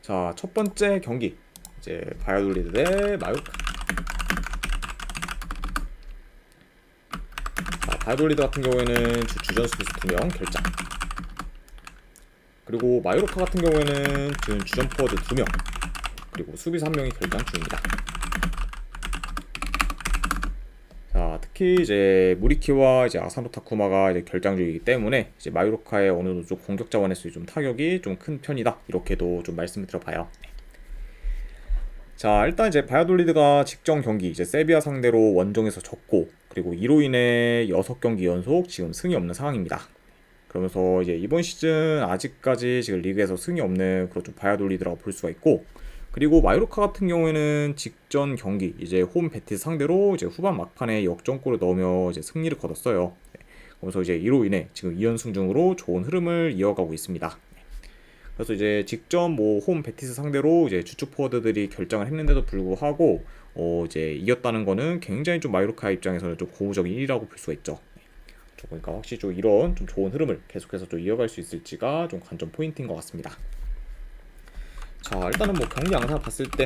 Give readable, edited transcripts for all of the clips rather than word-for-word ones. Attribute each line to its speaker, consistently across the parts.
Speaker 1: 자, 첫 번째 경기 이제 바이오돌리드 대 마요르카. 자, 바이오돌리드 같은 경우에는 주전 수비수 2명 결장, 그리고 마요르카 같은 경우에는 지금 주전 포워드 2명, 그리고 수비수 1명이 결장 중입니다. 자, 특히 이제 무리키와 이제 아사노 타쿠마가 이제 결장 중이기 때문에 이제 마요르카의 어느 정도 좀 공격 자원에서 좀 타격이 좀 큰 편이다, 이렇게도 좀 말씀을 드려봐요. 자, 일단 이제 바이오돌리드가 직전 경기 이제 세비야 상대로 원정에서 졌고, 그리고 이로 인해 6경기 연속 지금 승이 없는 상황입니다. 그러면서 이제 이번 시즌 아직까지 지금 리그에서 승이 없는 그런 좀 바이오돌리드라고 볼 수가 있고, 그리고 마요르카 같은 경우에는 직전 경기 이제 홈 베티스 상대로 이제 후반 막판에 역전골을 넣으며 이제 승리를 거뒀어요. 그래서 이제 이로 인해 지금 2연승 중으로 좋은 흐름을 이어가고 있습니다. 그래서 이제 직전 뭐 홈 베티스 상대로 이제 주축 포워드들이 결정을 했는데도 불구하고 이제 이겼다는 거는 굉장히 좀 마요르카 입장에서는 좀 고무적인 일이라고 볼 수가 있죠. 그러니까 확실히 좀 이런 좀 좋은 흐름을 계속해서 좀 이어갈 수 있을지가 좀 관전 포인트인 것 같습니다. 자, 일단은 뭐 경기 양상 봤을 때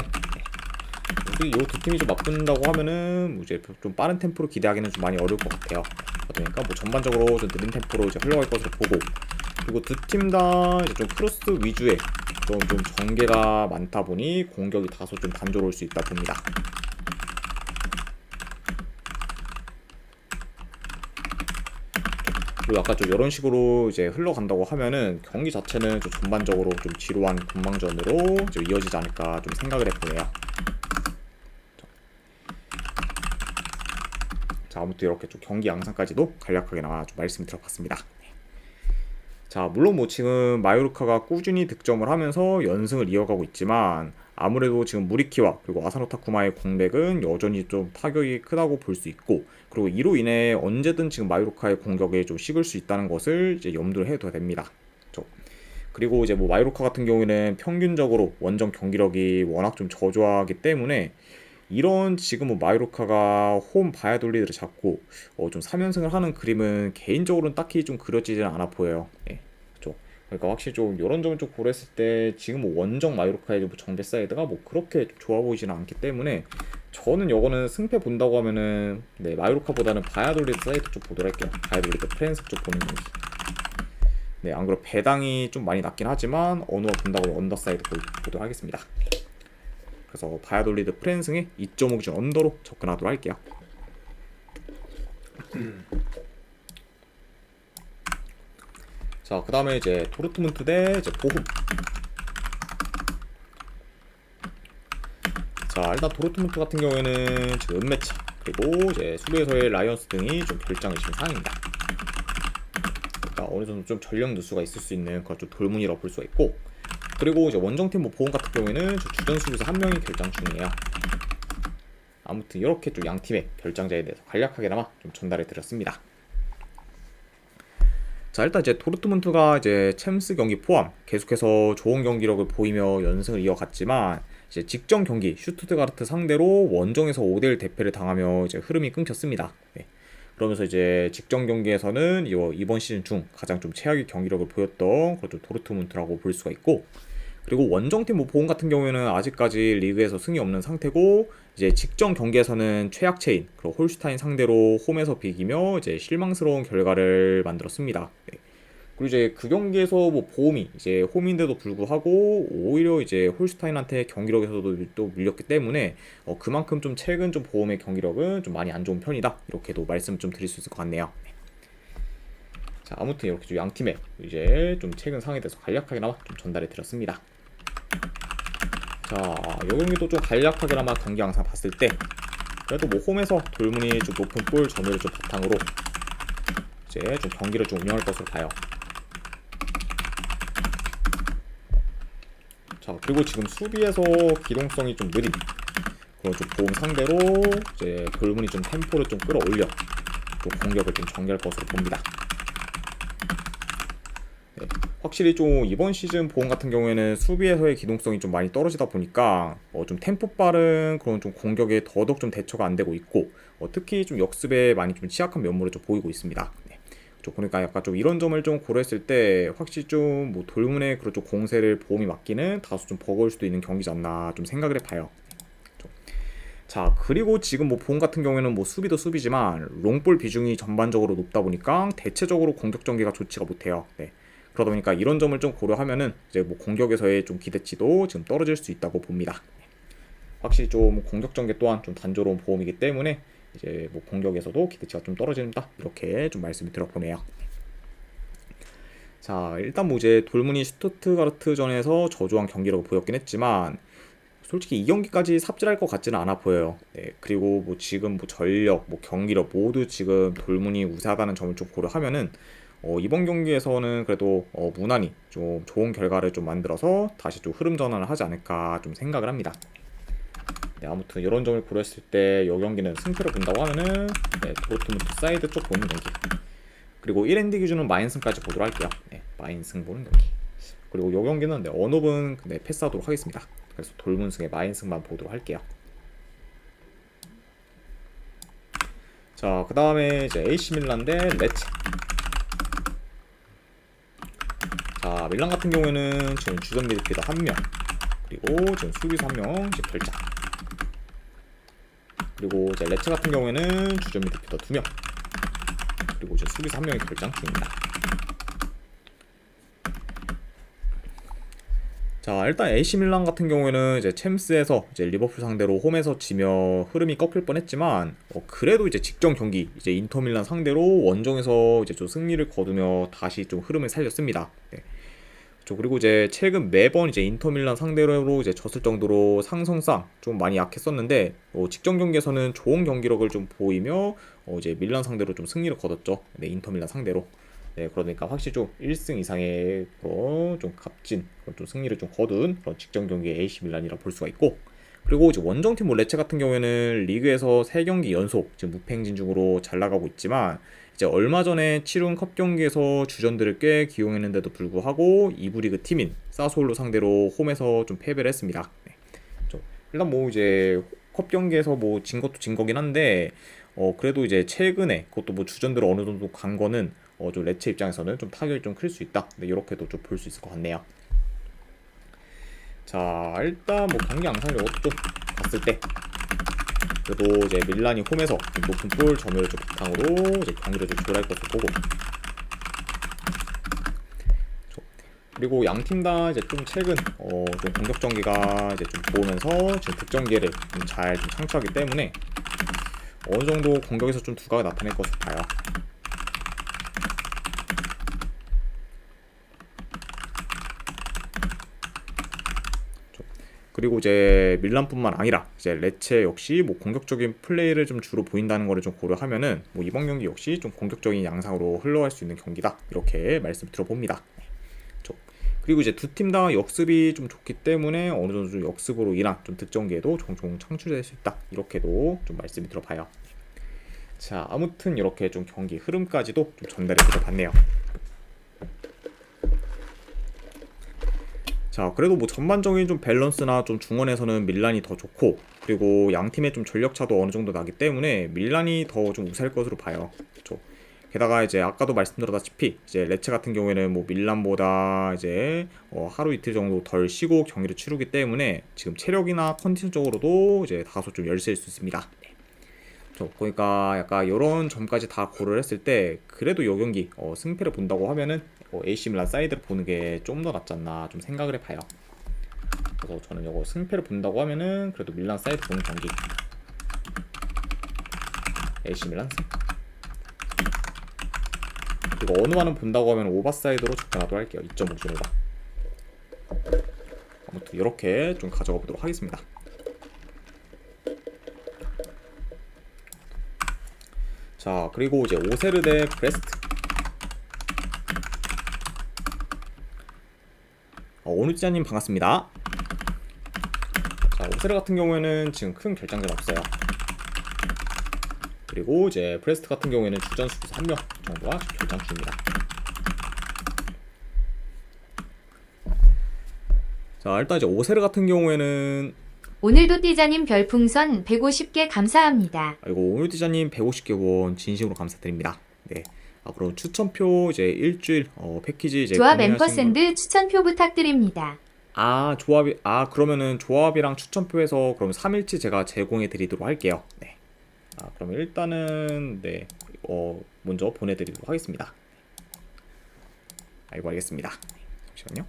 Speaker 1: 이 두 팀이 좀 맞붙는다고 하면은 이제 좀 빠른 템포로 기대하기는 좀 많이 어려울 것 같아요. 그러니까 뭐 전반적으로 좀 느린 템포로 이제 흘러갈 것으로 보고, 그리고 두 팀 다 이제 좀 크로스 위주의 좀 전개가 많다 보니 공격이 다소 좀 단조로울 수 있다 봅니다. 그리고 아까 좀 이런 식으로 이제 흘러간다고 하면은 경기 자체는 좀 전반적으로 좀 지루한 공방전으로 이제 이어지지 않을까 좀 생각을 해보네요. 자, 아무튼 이렇게 좀 경기 양상까지도 간략하게나마 좀 말씀드려봤습니다. 자, 물론 뭐 지금 마요르카가 꾸준히 득점을 하면서 연승을 이어가고 있지만, 아무래도 지금 무리키와 그리고 아사노 타쿠마의 공백은 여전히 좀 타격이 크다고 볼 수 있고, 그리고 이로 인해 언제든 지금 마요르카의 공격에 좀 식을 수 있다는 것을 이제 염두를 해둬야 됩니다. 그리고 이제 뭐 마요르카 같은 경우에는 평균적으로 원정 경기력이 워낙 좀 저조하기 때문에 이런 지금 뭐 마요르카가 홈 바이오돌리드를 잡고 좀 3연승을 하는 그림은 개인적으로는 딱히 좀 그려지지는 않아 보여요. 예, 그렇죠. 그러니까 확실히 좀 이런 점을 좀 고려했을 때 지금 뭐 원정 마요르카의 뭐 정배 사이드가 뭐 그렇게 좋아 보이지는 않기 때문에 저는 이거는 승패 본다고 하면은 네, 마요르카보다는 바이오돌리드 사이드 쪽 보도록 할게요. 바이오돌리드 프렌스 쪽 보는 경기. 네, 안 그래도 배당이 좀 많이 낮긴 하지만 어느와 본다고 언더사이드 보도록 하겠습니다. 그래서 바이오돌리드 프렌승에 2.5 기준 언더로 접근하도록 할게요. 자, 그 다음에 이제 도르트문트 대 이제 보훔. 자, 일단 도르트문트 같은 경우에는 지금 은매차, 그리고 이제 수비에서의 라이언스 등이 좀 결장을 지금 상황입니다. 그러니까 어느 정도 좀 전력 누수가 있을 수 있는 그런 좀 돌문이라고 볼 수가 있고, 그리고 이제 원정팀 뭐 보험 같은 경우에는 주전 수비수 1명이 결장 중이에요. 아무튼 이렇게 좀 양 팀의 결장자에 대해서 간략하게나마 좀 전달해 드렸습니다. 자, 일단 이제 도르트문트가 이제 챔스 경기 포함 계속해서 좋은 경기력을 보이며 연승을 이어갔지만, 이제 직전 경기 슈투트가르트 상대로 원정에서 5대1 대패를 당하며 이제 흐름이 끊겼습니다. 네. 그러면서 이제 직전 경기에서는 이번 시즌 중 가장 좀 최악의 경기력을 보였던 그런 도르트문트라고 볼 수가 있고, 그리고 원정팀 뭐 보험 같은 경우에는 아직까지 리그에서 승이 없는 상태고, 이제 직전 경기에서는 최약체인 그리고 홀슈타인 상대로 홈에서 비기며 이제 실망스러운 결과를 만들었습니다. 네. 그리고 이제 그 경기에서 뭐 보험이 이제 홈인데도 불구하고 오히려 이제 홀슈타인한테 경기력에서도 또 밀렸기 때문에 그만큼 좀 최근 좀 보험의 경기력은 좀 많이 안 좋은 편이다, 이렇게도 말씀 좀 드릴 수 있을 것 같네요. 네. 자, 아무튼 이렇게 좀 양 팀의 이제 좀 최근 상황에 대해서 간략하게나마 좀 전달해 드렸습니다. 자, 이 경기도 좀 간략하게나마 경기 양상 봤을 때 그래도 뭐 홈에서 돌문이 좀 높은 골 점유율을 좀 바탕으로 이제 좀 경기를 좀 운영할 것으로 봐요. 자, 그리고 지금 수비에서 기동성이 좀 느린 그런 좀 보험 상대로 이제 돌문이 좀 템포를 좀 끌어올려 또 공격을 좀 전개할 것으로 봅니다. 네, 확실히 좀 이번 시즌 보험 같은 경우에는 수비에서의 기동성이 좀 많이 떨어지다 보니까 좀 템포 빠른 그런 좀 공격에 더더욱 좀 대처가 안 되고 있고, 특히 좀 역습에 많이 좀 취약한 면모를 좀 보이고 있습니다. 네. 그러니까 약간 좀 이런 점을 좀 고려했을 때 확실히 좀 뭐 돌문의 그런 좀 공세를 보험이 맞기는 다소 좀 버거울 수도 있는 경기지 않나 좀 생각을 해봐요. 자, 그리고 지금 뭐 보험 같은 경우에는 뭐 수비도 수비지만 롱볼 비중이 전반적으로 높다 보니까 대체적으로 공격 전개가 좋지가 못해요. 네. 그러다 보니까 이런 점을 좀 고려하면은 이제 뭐 공격에서의 좀 기대치도 지금 떨어질 수 있다고 봅니다. 확실히 좀 공격 전개 또한 좀 단조로운 보험이기 때문에 이제 뭐 공격에서도 기대치가 좀 떨어진다 이렇게 좀 말씀을 드려보네요. 자, 일단 뭐 이제 돌문이 슈투트가르트전에서 저조한 경기라고 보였긴 했지만 솔직히 이 경기까지 삽질할 것 같지는 않아 보여요. 네, 그리고 뭐 지금 뭐 전력, 뭐 경기력 모두 지금 돌문이 우세하다는 점을 좀 고려하면은 이번 경기에서는 그래도 무난히 좀 좋은 결과를 좀 만들어서 다시 좀 흐름 전환을 하지 않을까 좀 생각을 합니다. 네, 아무튼 이런 점을 고려했을 때 이 경기는 승패를 본다고 하면은 네, 도르트문트 사이드 쪽 보는 경기. 그리고 1엔드 기준은 마인승까지 보도록 할게요. 네, 마인승 보는 경기. 그리고 이 경기는 네, 언업은 네, 패스하도록 하겠습니다. 그래서 돌문승의 마인승만 보도록 할게요. 자, 그 다음에 이제 AC 밀란 대 레체. 자, 밀란 같은 경우에는 지금 주전 미드필더 1명, 그리고 지금 수비수 1명 이제 결장. 그리고 이제 레체 같은 경우에는 주전 미드필더 2명, 그리고 이제 수비수 1명이 결장 중입니다. 자, 일단 AC 밀란 같은 경우에는 이제 챔스에서 이제 리버풀 상대로 홈에서 지며 흐름이 꺾일 뻔했지만 그래도 이제 직전 경기 이제 인터 밀란 상대로 원정에서 이제 좀 승리를 거두며 다시 좀 흐름을 살렸습니다. 네. 그리고 이제 최근 매번 이제 인터 밀란 상대로 이제 졌을 정도로 상성상 좀 많이 약했었는데 직전 경기에서는 좋은 경기력을 좀 보이며 이제 밀란 상대로 좀 승리를 거뒀죠. 네, 인터 밀란 상대로. 네, 그러니까 확실히 좀 1승 이상의 좀 값진 좀 승리를 좀 거둔 그런 직전 경기의 AC 밀란이라 볼 수가 있고, 그리고 이제 원정팀 뭐 레체 같은 경우에는 리그에서 3경기 연속 지금 무패 행진 중으로 잘 나가고 있지만 이제 얼마 전에 치룬 컵 경기에서 주전들을 꽤 기용했는데도 불구하고 2부 리그 팀인 사솔로 상대로 홈에서 좀 패배를 했습니다. 네. 일단 뭐 이제 컵 경기에서 뭐 진 것도 진 거긴 한데 그래도 이제 최근에 그것도 뭐 주전들 어느 정도 간 거는 좀 레체 입장에서는 좀 타격이 좀 클 수 있다. 네, 이렇게도 좀 볼 수 있을 것 같네요. 자, 일단 뭐 경기 양상으로 좀 봤을 때 그래도 이제 밀란이 홈에서 좀 높은 골 점유율을 좀 바탕으로 이제 경기를 좀 조율할 것으로 보고, 그리고 양 팀 다 이제 좀 최근 좀 공격 전개가 이제 좀 좋으면서 지금 득점 기회를 잘 좀 창출하기 때문에 어느 정도 공격에서 좀 두각을 나타낼 것으로 봐요. 그리고 이제 밀란뿐만 아니라 이제 레체 역시 뭐 공격적인 플레이를 좀 주로 보인다는 거를 좀 고려하면은 뭐 이번 경기 역시 좀 공격적인 양상으로 흘러갈 수 있는 경기다 이렇게 말씀 드려봅니다. 그리고 이제 두 팀 다 역습이 좀 좋기 때문에 어느 정도 좀 역습으로 인한 좀 득점 기회도 종종 창출될 수 있다 이렇게도 좀 말씀이 들어봐요. 자, 아무튼 이렇게 좀 경기 흐름까지도 좀 전달해 드려봤네요. 자, 그래도 뭐 전반적인 좀 밸런스나 좀 중원에서는 밀란이 더 좋고, 그리고 양 팀의 좀 전력 차도 어느 정도 나기 때문에 밀란이 더 좀 우세할 것으로 봐요. 그렇죠. 게다가 이제 아까도 말씀드렸다시피 이제 레체 같은 경우에는 뭐 밀란보다 이제 하루 이틀 정도 덜 쉬고 경기를 치르기 때문에 지금 체력이나 컨디션적으로도 이제 다소 좀 열세일 수 있습니다. 그러니까 약간 이런 점까지 다 고려를 했을 때 그래도 이 경기 승패를 본다고 하면은 AC 밀란 사이드를 보는 게 좀 더 낫지 않나 좀 생각을 해봐요. 그래서 저는 이거 승패를 본다고 하면은 그래도 밀란 사이드 보는 경기 AC 밀란 승. 그리고 어느 만은 본다고 하면 오버사이드로 접근하도록 할게요. 2.5준 오버. 아무튼 이렇게 좀 가져가 보도록 하겠습니다. 자, 그리고 이제 오세르 대 브레스트. 오누지아님 반갑습니다. 자, 오세르 같은 경우에는 지금 큰 결장전 없어요. 그리고 이제 브레스트 같은 경우에는 주전 수비수 1명 정도가 결장 중입니다. 자, 일단 이제 오세르 같은 경우에는
Speaker 2: 오늘도 띠자님 별풍선 150개 감사합니다.
Speaker 1: 아이고, 오늘띠자님 150개 원 진심으로 감사드립니다. 네, 그럼 추천표 이제 일주일 패키지 이제
Speaker 2: 조합
Speaker 1: 구매하신 분.
Speaker 2: 앰퍼샌드 추천표 부탁드립니다.
Speaker 1: 조합이 그러면은 조합이랑 추천표에서 그럼 3일치 제가 제공해 드리도록 할게요. 네. 그러면 일단은 네. 먼저 보내 드리도록 하겠습니다. 아이고 알겠습니다. 잠시만요.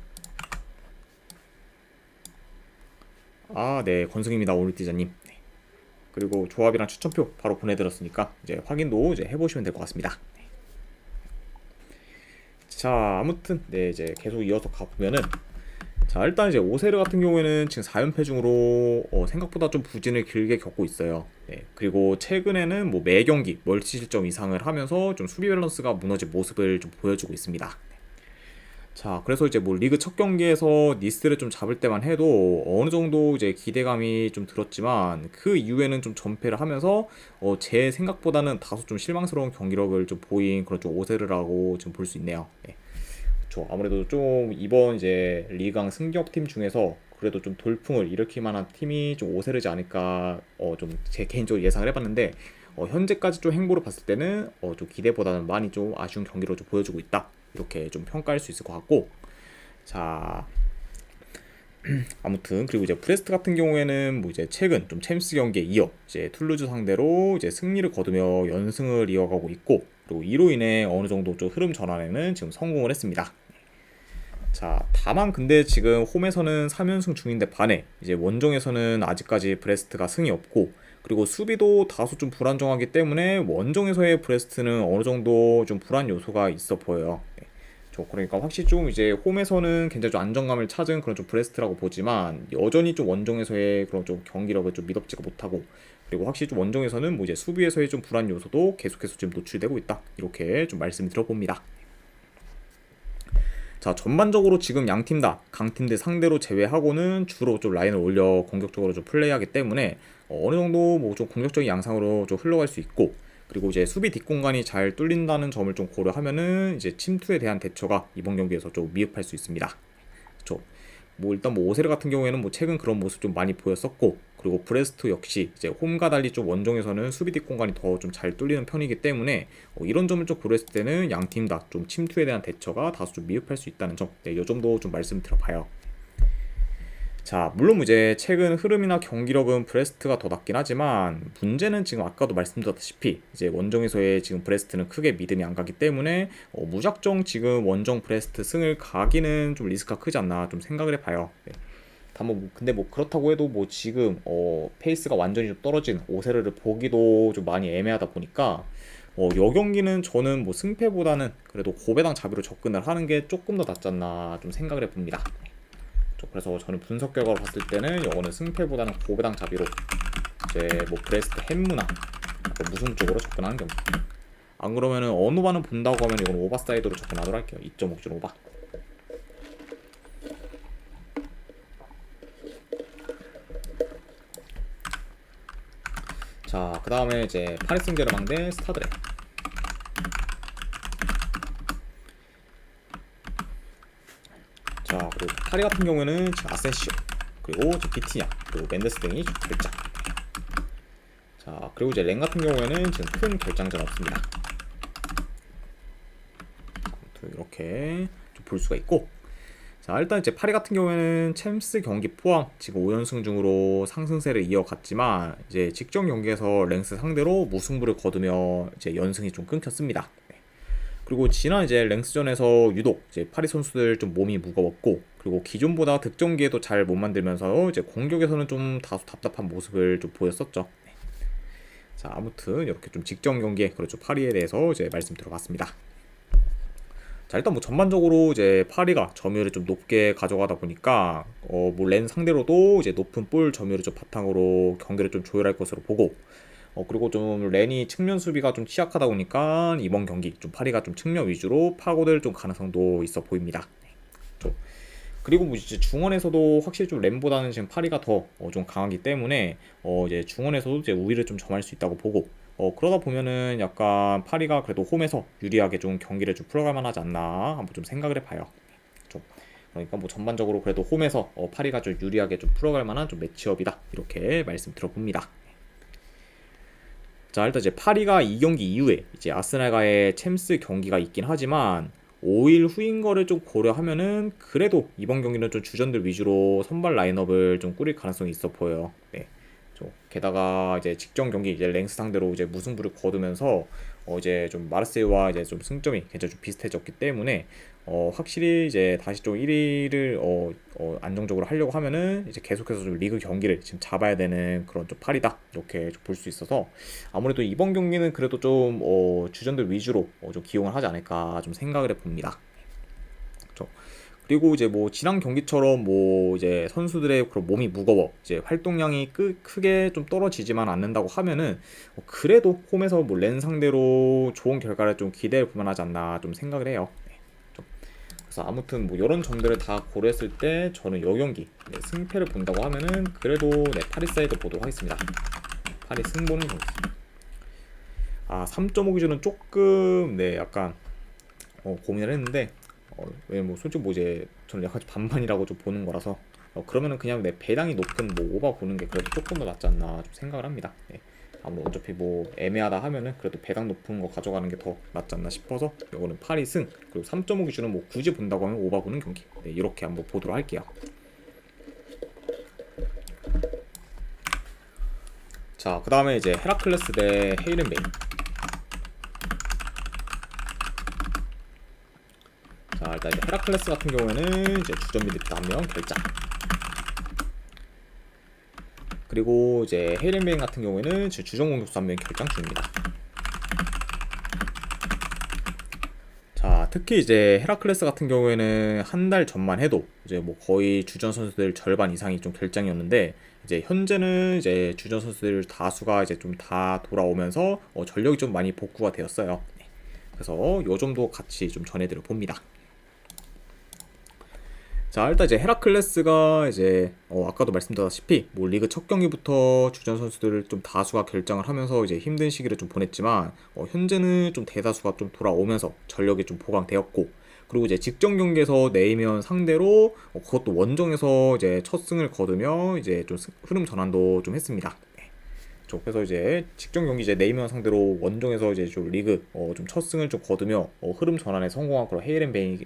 Speaker 1: 네, 권승입니다. 오늘띠자님. 네. 그리고 조합이랑 추천표 바로 보내드렸으니까 이제 확인도 이제 해보시면 될 것 같습니다. 네. 자, 아무튼 네 이제 계속 이어서 가보면은 자 일단 이제 오세르 같은 경우에는 지금 4연패 중으로 생각보다 좀 부진을 길게 겪고 있어요. 네. 그리고 최근에는 뭐 매 경기 멀티 실점 이상을 하면서 좀 수비 밸런스가 무너진 모습을 좀 보여주고 있습니다. 자, 그래서 이제 뭐 리그 첫 경기에서 니스를 좀 잡을 때만 해도 어느 정도 이제 기대감이 좀 들었지만 그 이후에는 좀 전패를 하면서 제 생각보다는 다소 좀 실망스러운 경기력을 좀 보인 그런 좀 오세르라고 좀 볼 수 있네요. 네. 그렇죠. 아무래도 좀 이번 이제 리강 승격팀 중에서 그래도 좀 돌풍을 일으킬 만한 팀이 좀 오세르지 않을까 좀 제 개인적으로 예상을 해봤는데 현재까지 좀 행보를 봤을 때는 좀 기대보다는 많이 좀 아쉬운 경기로 좀 보여주고 있다. 이렇게 좀 평가할 수 있을 것 같고 자 아무튼 그리고 이제 브레스트 같은 경우에는 뭐 이제 최근 좀 챔스 경기에 이어 이제 툴루즈 상대로 이제 승리를 거두며 연승을 이어가고 있고 그리고 이로 인해 어느 정도 좀 흐름 전환에는 지금 성공을 했습니다. 자, 다만 근데 지금 홈에서는 3연승 중인데 반해 이제 원정에서는 아직까지 브레스트가 승이 없고 그리고 수비도 다소 좀 불안정하기 때문에 원정에서의 브레스트는 어느 정도 좀 불안 요소가 있어 보여요. 네. 그러니까 확실히 좀 이제 홈에서는 굉장히 좀 안정감을 찾은 그런 좀 브레스트라고 보지만 여전히 좀 원정에서의 그런 좀 경기력을 좀 믿업지가 못하고 그리고 확실히 좀 원정에서는 뭐 이제 수비에서의 좀 불안 요소도 계속해서 좀 노출되고 있다. 이렇게 좀 말씀을 드려봅니다. 자, 전반적으로 지금 양팀 다 강팀들 상대로 제외하고는 주로 좀 라인을 올려 공격적으로 좀 플레이하기 때문에 어느 정도 뭐 좀 공격적인 양상으로 좀 흘러갈 수 있고 그리고 이제 수비 뒷공간이 잘 뚫린다는 점을 좀 고려하면은 이제 침투에 대한 대처가 이번 경기에서 좀 미흡할 수 있습니다. 그렇죠. 뭐 일단 뭐 오세르 같은 경우에는 뭐 최근 그런 모습 좀 많이 보였었고 그리고 브레스트 역시 이제 홈과 달리 좀 원정에서는 수비 뒷공간이 더 좀 잘 뚫리는 편이기 때문에 이런 점을 좀 고려했을 때는 양 팀 다 좀 침투에 대한 대처가 다소 좀 미흡할 수 있다는 점, 네, 이 점도 좀 말씀드려봐요. 자, 물론 이제 최근 흐름이나 경기력은 브레스트가 더 낫긴 하지만 문제는 지금 아까도 말씀드렸다시피 이제 원정에서의 지금 브레스트는 크게 믿음이 안 가기 때문에 무작정 지금 원정 브레스트 승을 가기는 좀 리스크가 크지 않나 좀 생각을 해봐요. 네. 다만 근데 뭐 그렇다고 해도 뭐 지금 페이스가 완전히 좀 떨어진 오세르를 보기도 좀 많이 애매하다 보니까 여 경기는 저는 뭐 승패보다는 그래도 고배당 자비로 접근을 하는 게 조금 더 낫지 않나 좀 생각을 해봅니다. 그래서 저는 분석 결과로 봤을 때는 이거는 승패보다는 고배당 자비로 이제 뭐 브레스트 햄무나 무승 쪽으로 접근하는 경기. 안 그러면은 언오바는 본다고 하면 이건 오버사이드로 접근하도록 할게요. 2.5줄 오바. 자, 그 다음에 이제 파리스 생제르맹 대 스타드레. 자, 그리고 파리 같은 경우에는 지금 아센시오 그리고 비티냐 그리고 멘데스 등이 결장. 자, 그리고 이제 랭 같은 경우에는 지금 큰 결장전 없습니다. 이렇게 좀 볼 수가 있고 자, 일단 이제 파리 같은 경우에는 챔스 경기 포함 지금 5연승 중으로 상승세를 이어갔지만 이제 직전 경기에서 랭스 상대로 무승부를 거두며 이제 연승이 좀 끊겼습니다. 그리고 지난 이제 랭스전에서 유독 이제 파리 선수들 좀 몸이 무거웠고 그리고 기존보다 득점기에도 잘 못 만들면서 이제 공격에서는 좀 다소 답답한 모습을 좀 보였었죠. 자, 아무튼 이렇게 좀 직전 경기에 그렇죠 파리에 대해서 이제 말씀 들어봤습니다. 자, 일단 뭐 전반적으로 이제 파리가 점유율을 좀 높게 가져가다 보니까 뭐 렌 상대로도 이제 높은 볼 점유율을 좀 바탕으로 경기를 좀 조율할 것으로 보고 그리고 좀 렌이 측면 수비가 좀 취약하다 보니까 이번 경기 좀 파리가 좀 측면 위주로 파고들 좀 가능성도 있어 보입니다. 그리고 뭐 이제 중원에서도 확실히 좀 렌보다는 지금 파리가 더 좀 강하기 때문에 이제 중원에서도 이제 우위를 좀 점할 수 있다고 보고 그러다 보면은 약간 파리가 그래도 홈에서 유리하게 좀 경기를 좀 풀어갈 만하지 않나 한번 좀 생각을 해봐요. 그러니까 뭐 전반적으로 그래도 홈에서 파리가 좀 유리하게 좀 풀어갈 만한 좀 매치업이다 이렇게 말씀 들어봅니다. 자, 일단 이제 파리가 이 경기 이후에 이제 아스날과의 챔스 경기가 있긴 하지만 5일 후인 거를 좀 고려하면은 그래도 이번 경기는 좀 주전들 위주로 선발 라인업을 좀 꾸릴 가능성이 있어 보여요. 네. 게다가 이제 직전 경기 이제 랭스 상대로 이제 무승부를 거두면서 이제 좀 마르세유와 이제 좀 승점이 굉장히 좀 비슷해졌기 때문에 확실히 이제 다시 좀 1위를 안정적으로 하려고 하면은 이제 계속해서 좀 리그 경기를 지금 잡아야 되는 그런 좀 팔이다 이렇게 볼 수 있어서 아무래도 이번 경기는 그래도 좀 주전들 위주로 좀 기용을 하지 않을까 좀 생각을 해봅니다. 그렇죠. 그리고 이제 뭐 지난 경기처럼 뭐 이제 선수들의 그런 몸이 무거워 이제 활동량이 크게 좀 떨어지지만 않는다고 하면은 그래도 홈에서 뭐 렌 상대로 좋은 결과를 좀 기대해 볼 만하지 않나 좀 생각을 해요. 네, 그래서 아무튼 뭐 이런 점들을 다 고려했을 때 저는 이 경기 승패를 본다고 하면은 그래도 파리 사이드 보도록 하겠습니다. 파리 승보는 경기. 3.5 기준은 조금 약간 고민을 했는데 왜냐면 뭐 솔직히 뭐 이제 저는 약간 반반이라고 좀 보는 거라서 그러면은 그냥 배당이 높은 뭐 오바 보는 게 그래도 조금 더 낫지 않나 좀 생각을 합니다. 네. 아무튼 어차피 뭐 애매하다 하면은 그래도 배당 높은 거 가져가는 게 더 낫지 않나 싶어서 이거는 파리 승 그리고 3.5 기준은 뭐 굳이 본다고 하면 오바 보는 경기 이렇게 한번 보도록 할게요. 자, 그 다음에 이제 헤라클레스 대 헤이렌베인. 자, 일단 이제 헤라클레스 같은 경우에는 이제 주전 미드 1명 결장. 그리고 이제 헤이렌베인 같은 경우에는 주전 공격수 1명 결장 중입니다. 자, 특히 이제 헤라클레스 같은 경우에는 한 달 전만 해도 이제 뭐 거의 주전 선수들 절반 이상이 좀 결장이었는데 이제 현재는 이제 주전 선수들 다수가 이제 좀 다 돌아오면서 전력이 좀 많이 복구가 되었어요. 네. 그래서 요 점도 같이 좀 전해드려 봅니다. 자, 일단 이제 헤라클레스가 이제 아까도 말씀드렸다시피 뭐 리그 첫 경기부터 주전 선수들을 좀 다수가 결장을 하면서 이제 힘든 시기를 좀 보냈지만 현재는 좀 대다수가 좀 돌아오면서 전력이 좀 보강되었고 그리고 이제 직전 경기에서 네이면 상대로 그것도 원정에서 이제 첫 승을 거두며 이제 좀 흐름 전환도 좀 했습니다. 그래서 이제 직전 경기 이제 네이면 상대로 원정에서 이제 좀 리그 좀 첫 승을 좀 거두며 흐름 전환에 성공한 그런 헤이렌베인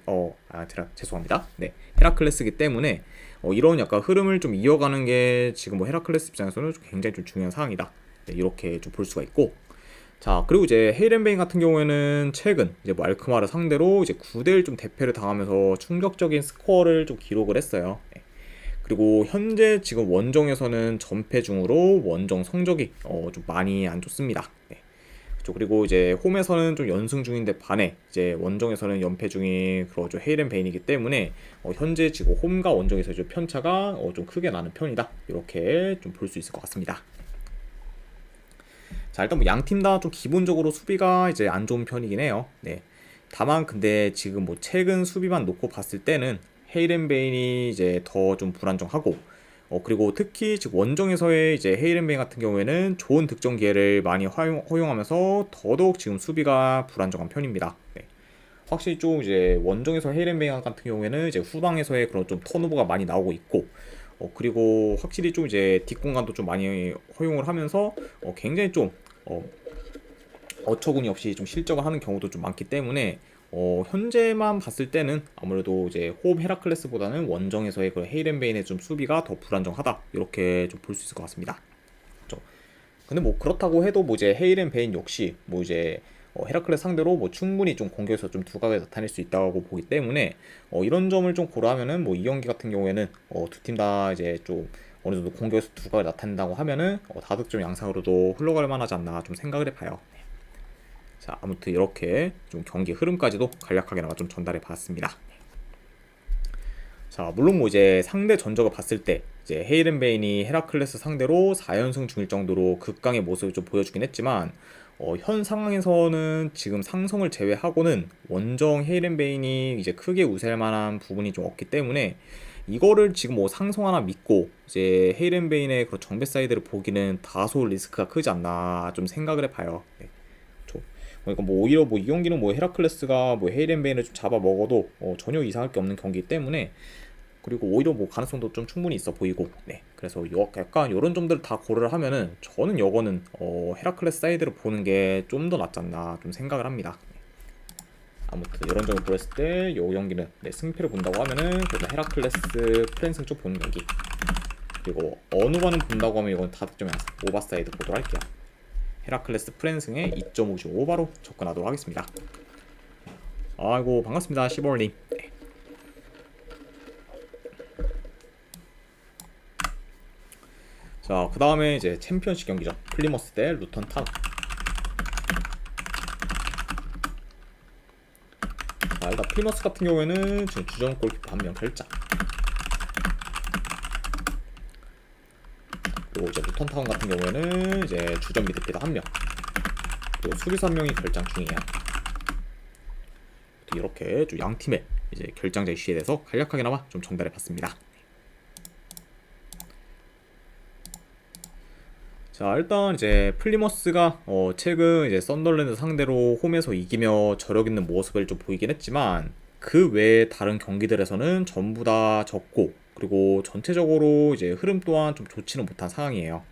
Speaker 1: 죄송합니다. 네, 헤라클레스기 때문에 이런 약간 흐름을 좀 이어가는 게 지금 뭐 헤라클레스 입장에서는 좀 굉장히 좀 중요한 사항이다. 네, 이렇게 좀 볼 수가 있고. 자, 그리고 이제 헤이렌베인 같은 경우에는 최근 이제 뭐 알크마르 상대로 이제 9대1 좀 대패를 당하면서 충격적인 스코어를 좀 기록을 했어요. 네. 그리고 현재 지금 원정에서는 전패 중으로 원정 성적이 좀 많이 안 좋습니다. 네. 그렇죠. 그리고 이제 홈에서는 좀 연승 중인데 반해 이제 원정에서는 연패 중인 그런 헤이렌베인이기 때문에 현재 지금 홈과 원정에서 좀 편차가 좀 크게 나는 편이다. 이렇게 좀 볼 수 있을 것 같습니다. 자, 일단 뭐 양 팀 다 좀 기본적으로 수비가 이제 안 좋은 편이긴 해요. 네. 다만 근데 지금 뭐 최근 수비만 놓고 봤을 때는 헤이렌베인이 이제 더 좀 불안정하고 그리고 특히 지금 원정에서의 이제 헤이렌베인 같은 경우에는 좋은 득점 기회를 많이 허용하면서 더더욱 지금 수비가 불안정한 편입니다. 네. 확실히 좀 이제 원정에서 헤이렌베인 같은 경우에는 이제 후방에서의 그런 좀 턴오버가 많이 나오고 있고 그리고 확실히 좀 이제 뒷공간도 좀 많이 허용을 하면서 굉장히 좀 어처구니 없이 좀 실적을 하는 경우도 좀 많기 때문에 현재만 봤을 때는 아무래도 이제 홈 헤라클레스보다는 원정에서의 그 헤이렌베인의 좀 수비가 더 불안정하다 이렇게 좀 볼 수 있을 것 같습니다. 그렇죠? 근데 뭐 그렇다고 해도 뭐 이제 헤이렌베인 역시 뭐 이제 헤라클레스 상대로 뭐 충분히 좀 공격에서 좀 두각을 나타낼 수 있다고 보기 때문에 이런 점을 좀 고려하면은 뭐 이 경기 같은 경우에는 두 팀 다 이제 좀 어느 정도 공격에서 두각을 나타낸다고 하면은 다득점 양상으로도 흘러갈 만하지 않나 좀 생각을 해봐요. 자, 아무튼 이렇게 좀 경기 흐름까지도 간략하게나마 좀 전달해 봤습니다. 자, 물론 뭐 이제 상대 전적을 봤을 때 이제 헤이렌베인이 헤라클레스 상대로 4연승 중일 정도로 극강의 모습을 좀 보여주긴 했지만 현 상황에서는 지금 상성을 제외하고는 원정 헤이렌베인이 이제 크게 우세할 만한 부분이 좀 없기 때문에 이거를 지금 뭐 상성 하나 믿고 이제 헤이렌베인의 그런 정배 사이드를 보기는 다소 리스크가 크지 않나 좀 생각을 해봐요. 네. 그러니까 뭐 오히려 뭐 이 경기는 뭐 헤라클레스가 뭐 헤이렌베인을 좀 잡아 먹어도 전혀 이상할 게 없는 경기이기 때문에 그리고 오히려 뭐 가능성도 좀 충분히 있어 보이고, 네. 그래서 약간 이런 점들 다 고려를 하면은 저는 요거는 헤라클레스 사이드를 보는 게 좀 더 낫지 않나 좀 생각을 합니다. 아무튼 이런 점을 보였을 때 요 경기는 네, 승패를 본다고 하면은 그래도 헤라클레스 프랜승 쪽 보는 경기. 그리고 어느 거는 본다고 하면 이건 다득점이 나서 오버사이드 보도록 할게요. 헤라클레스 프랜승의 2.55바로 접근하도록 하겠습니다. 아이고 반갑습니다 시벌님. 네. 자, 그 다음에 이제 챔피언십 경기죠. 플리머스 대 루턴 타운. 자, 일단 플리머스 같은 경우에는 지금 주전 골키퍼 한 명 결장. 그리고 이제 루턴 타운 같은 경우에는 이제 주전 미드필더 한 명. 그리고 수비수 한 명이 결장 중이에요. 이렇게 좀 양 팀의 이제 결장자 이슈에 대해서 간략하게나마 좀 전달해 봤습니다. 자, 일단 이제 플리머스가 최근 이제 썬더랜드 상대로 홈에서 이기며 저력 있는 모습을 좀 보이긴 했지만 그 외에 다른 경기들에서는 전부 다 졌고 그리고 전체적으로 이제 흐름 또한 좀 좋지는 못한 상황이에요.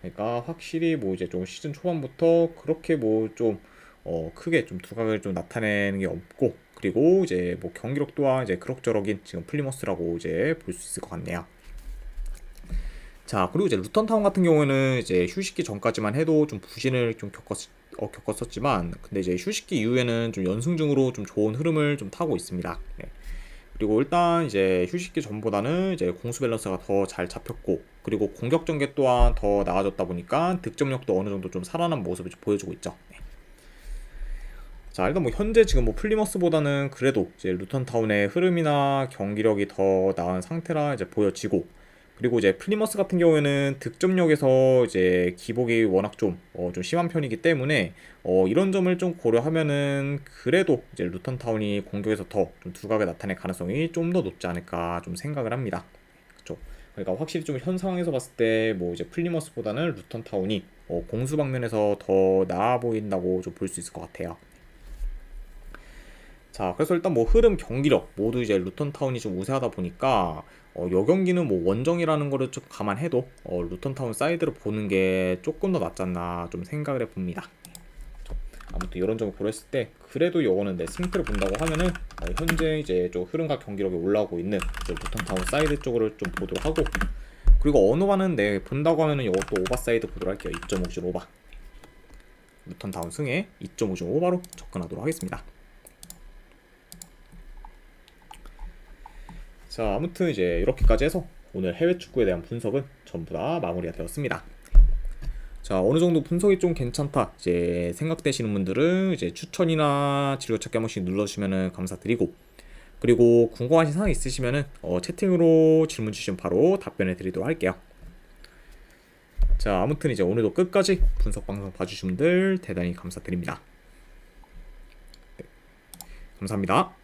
Speaker 1: 그러니까 확실히 뭐 이제 좀 시즌 초반부터 그렇게 뭐 좀 크게 좀 두각을 좀 나타내는 게 없고 그리고 이제 뭐 경기력 또한 이제 그럭저럭인 지금 플리머스라고 이제 볼 수 있을 것 같네요. 자, 그리고 이제 루턴 타운 같은 경우에는 이제 휴식기 전까지만 해도 좀 부진을 좀 겪었었지만, 근데 이제 휴식기 이후에는 좀 연승중으로 좀 좋은 흐름을 좀 타고 있습니다. 네. 그리고 일단 이제 휴식기 전보다는 이제 공수 밸런스가 더 잘 잡혔고, 그리고 공격 전개 또한 더 나아졌다 보니까 득점력도 어느 정도 좀 살아난 모습을 좀 보여주고 있죠. 네. 자, 일단 뭐 현재 지금 뭐 플리머스보다는 그래도 이제 루턴 타운의 흐름이나 경기력이 더 나은 상태라 이제 보여지고, 그리고 이제 플리머스 같은 경우에는 득점력에서 이제 기복이 워낙 좀 심한 편이기 때문에 이런 점을 좀 고려하면은 그래도 이제 루턴 타운이 공격에서 더 좀 두각을 나타낼 가능성이 좀 더 높지 않을까 좀 생각을 합니다. 그렇죠? 그러니까 확실히 좀 현 상황에서 봤을 때 뭐 이제 플리머스보다는 루턴 타운이 공수 방면에서 더 나아 보인다고 좀 볼 수 있을 것 같아요. 자, 그래서 일단 뭐 흐름, 경기력 모두 이제 루턴 타운이 좀 우세하다 보니까 요 경기는 뭐 원정이라는 거를 좀 감안해도 루턴 타운 사이드를 보는 게 조금 더 낫지 않나 좀 생각을 해봅니다. 아무튼 이런 점을 고려했을 때 그래도 요거는 내 승패를 본다고 하면은 현재 이제 좀 흐름과 경기력이 올라오고 있는 이제 루턴 타운 사이드 쪽을 좀 보도록 하고 그리고 어느 반은 내 본다고 하면은 이것도 오버 사이드 보도록 할게요. 2.5준 오버. 루턴 타운 승에 2.5준 오버로 접근하도록 하겠습니다. 자, 아무튼 이제 이렇게까지 해서 오늘 해외 축구에 대한 분석은 전부 다 마무리가 되었습니다. 자, 어느 정도 분석이 좀 괜찮다 이제 생각되시는 분들은 이제 추천이나 즐겨찾기 한 번씩 눌러주시면 감사드리고 그리고 궁금하신 사항 있으시면은 채팅으로 질문 주시면 바로 답변해 드리도록 할게요. 자, 아무튼 이제 오늘도 끝까지 분석 방송 봐주신 분들 대단히 감사드립니다. 네, 감사합니다.